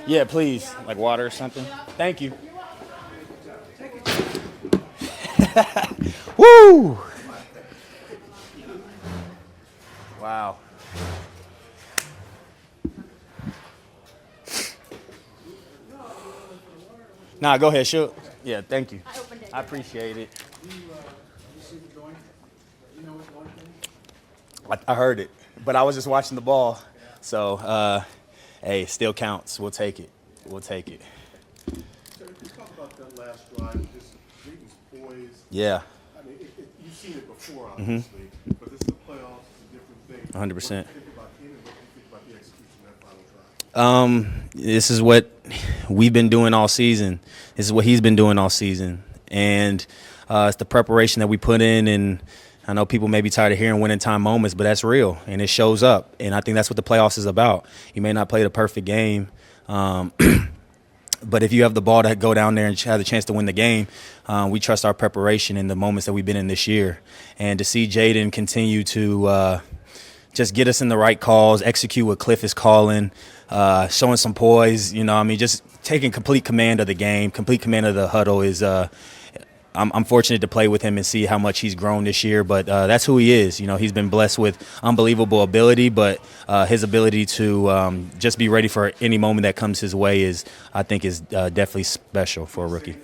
Yeah, please. Like water or something. Thank you. Woo! Wow. Nah, go ahead, shoot. Yeah, thank you. I appreciate it. I heard it, but I was just watching the ball. So, hey, still counts. We'll take it. We'll take it. So if you talk about that last drive, just Reed's poise. Yeah, I mean, you've seen it before, obviously, but this is the playoffs. It's a different thing. 100%. What do you think about him and what do you think about the execution of that final drive? This is what we've been doing all season. This is what he's been doing all season, and it's the preparation that we put in. And I know people may be tired of hearing winning time moments, but that's real, and it shows up. And I think that's what the playoffs is about. You may not play the perfect game, but if you have the ball to go down there and have the chance to win the game, we trust our preparation in the moments that we've been in this year. And to see Jaden continue to just get us in the right calls, execute what Cliff is calling, showing some poise. Just taking complete command of the game, complete command of the huddle is. I'm fortunate to play with him and see how much he's grown this year, but that's who he is. He's been blessed with unbelievable ability, but his ability to just be ready for any moment that comes his way I think, is definitely special for a rookie.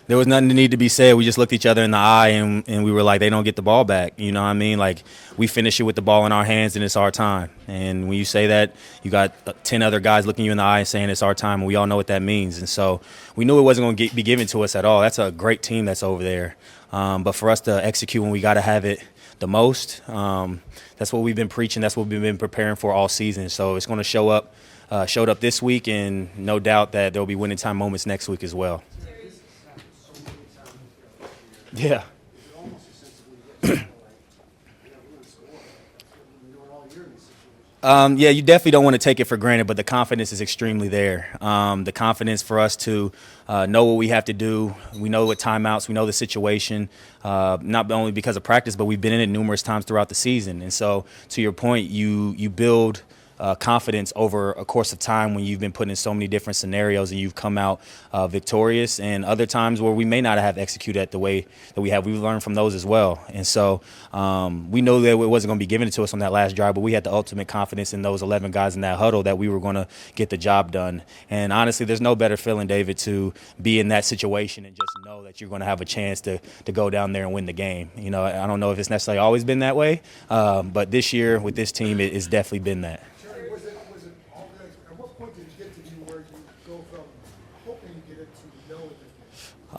There was nothing to need to be said. We just looked each other in the eye and we were like, they don't get the ball back. You know what I mean? Like, we finish it with the ball in our hands and it's our time. And when you say that, you got 10 other guys looking you in the eye and saying it's our time, and we all know what that means. And so we knew it wasn't going to be given to us at all. That's a great team that's over there. But for us to execute when we got to have it the most, that's what we've been preaching. That's what we've been preparing for all season. So it's going to show up. Showed up this week, and no doubt that there will be winning time moments next week as well. Yeah. Yeah, you definitely don't want to take it for granted, but the confidence is extremely there. The confidence for us to know what we have to do. We know what timeouts, we know the situation, not only because of practice, but we've been in it numerous times throughout the season. And so, to your point, you build confidence over a course of time when you've been put in so many different scenarios and you've come out victorious, and other times where we may not have executed at the way that we have. We've learned from those as well. And so we know that it wasn't going to be given to us on that last drive, but we had the ultimate confidence in those 11 guys in that huddle that we were going to get the job done. And honestly, there's no better feeling, David, to be in that situation and just know that you're going to have a chance to go down there and win the game. I don't know if it's necessarily always been that way, but this year with this team, it's definitely been that.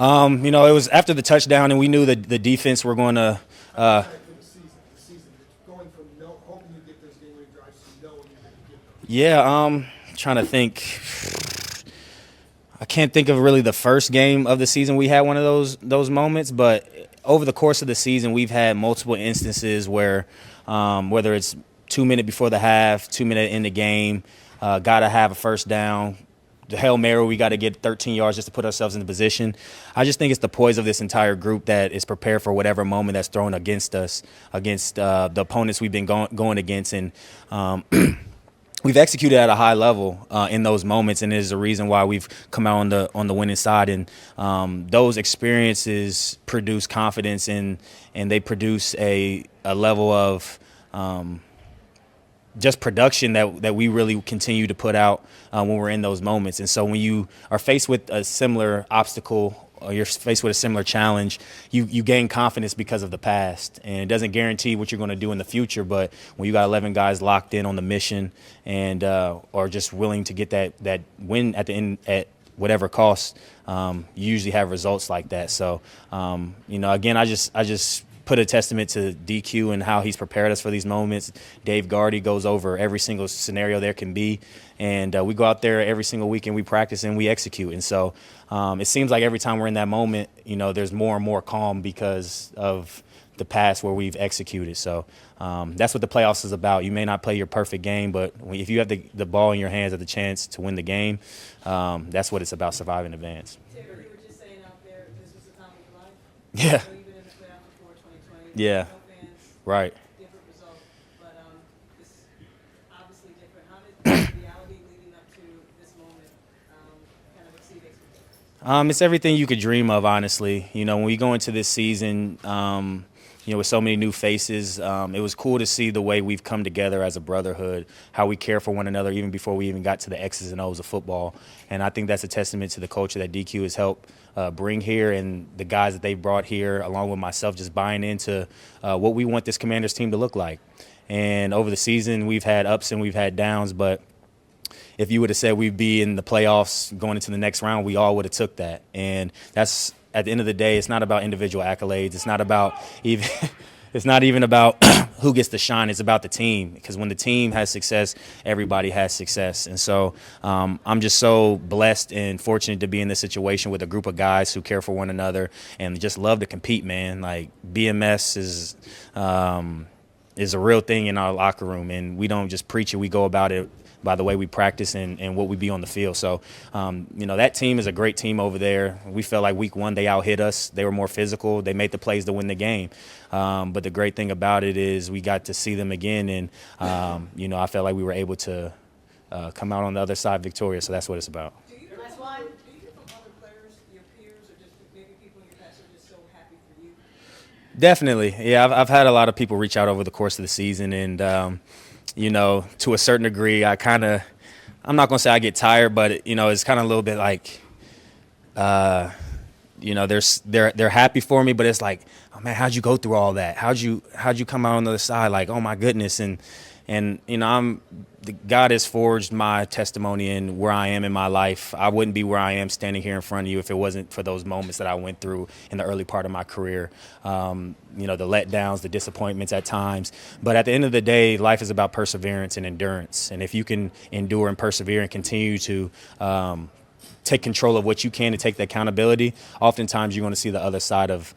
It was after the touchdown, and we knew that the defense were going to. Yeah, trying to think. I can't think of really the first game of the season we had one of those moments, but over the course of the season, we've had multiple instances where, whether it's 2 minutes before the half, 2 minutes in the game, got to have a first down. The Hail Mary, we got to get 13 yards just to put ourselves in the position. I just think it's the poise of this entire group that is prepared for whatever moment that's thrown against us, against the opponents we've been going against. And we've executed at a high level in those moments, and it is the reason why we've come out on the winning side. And those experiences produce confidence, and they produce a level of just production that we really continue to put out when we're in those moments. And so when you are faced with a similar obstacle, or you're faced with a similar challenge, you gain confidence because of the past. And it doesn't guarantee what you're going to do in the future, but when you got 11 guys locked in on the mission and are just willing to get that win at the end at whatever cost, you usually have results like that. So, again, I just put a testament to DQ and how he's prepared us for these moments. Dave Gardy goes over every single scenario there can be, and we go out there every single week and we practice and we execute. And so it seems like every time we're in that moment, there's more and more calm because of the past where we've executed. So that's what the playoffs is about. You may not play your perfect game, but if you have the ball in your hands at the chance to win the game, that's what it's about, surviving advance. Terry, you were just saying out there, this was the time of your life. Yeah. So you've been in the playoffs before 2020. Yeah. No fans. Right. Different result, but this obviously different. It's everything you could dream of, honestly. When we go into this season, with so many new faces, it was cool to see the way we've come together as a brotherhood, how we care for one another even before we even got to the X's and O's of football. And I think that's a testament to the culture that DQ has helped bring here, and the guys that they've brought here, along with myself, just buying into what we want this Commanders team to look like. And over the season, we've had ups and we've had downs, but if you would have said we'd be in the playoffs going into the next round, we all would have took that. And that's, at the end of the day, it's not about individual accolades. It's not about even it's not even about who gets to shine. It's about the team, because when the team has success, everybody has success. And so I'm just so blessed and fortunate to be in this situation with a group of guys who care for one another and just love to compete, man. Like, BMS is a real thing in our locker room, and we don't just preach it. We go about it by the way we practice and what we be on the field. So, that team is a great team over there. We felt like week one they out-hit us. They were more physical. They made the plays to win the game. But the great thing about it is we got to see them again, and, I felt like we were able to come out on the other side victorious. So that's what it's about. Do you hear from other players, your peers, or just maybe people in your past are just so happy for you? Definitely. Yeah, I've had a lot of people reach out over the course of the season, and, to a certain degree, I'm not going to say I get tired, but, it's kind of a little bit like, they're happy for me, but it's like, oh, man, how'd you go through all that? How'd you come out on the other side? Like, oh, my goodness. And God has forged my testimony in where I am in my life. I wouldn't be where I am standing here in front of you if it wasn't for those moments that I went through in the early part of my career. The letdowns, the disappointments at times. But at the end of the day, life is about perseverance and endurance. And if you can endure and persevere and continue to take control of what you can and take the accountability, oftentimes you're going to see the other side of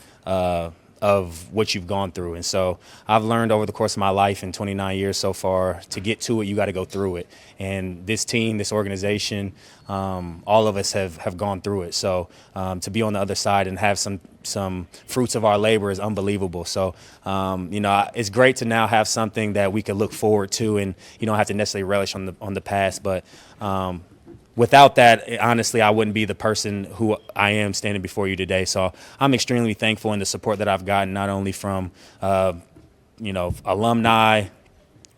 what you've gone through. And so I've learned over the course of my life in 29 years so far, to get to it, you got to go through it. And this team, this organization, all of us have gone through it. So to be on the other side and have some fruits of our labor is unbelievable. So, it's great to now have something that we can look forward to, and you don't have to necessarily relish on the past. But without that, honestly, I wouldn't be the person who I am standing before you today. So I'm extremely thankful in the support that I've gotten, not only from, alumni,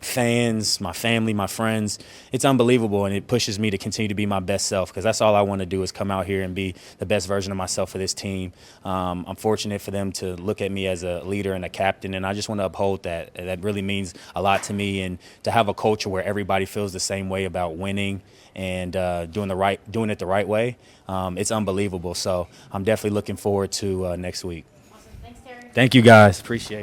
fans, my family, my friends. It's unbelievable, and it pushes me to continue to be my best self, because that's all I want to do is come out here and be the best version of myself for this team. I'm fortunate for them to look at me as a leader and a captain, and I just want to uphold that. That really means a lot to me, and to have a culture where everybody feels the same way about winning and doing it the right way. It's unbelievable. So I'm definitely looking forward to next week. Awesome. Thanks, Terry. Thank you, guys. Appreciate it.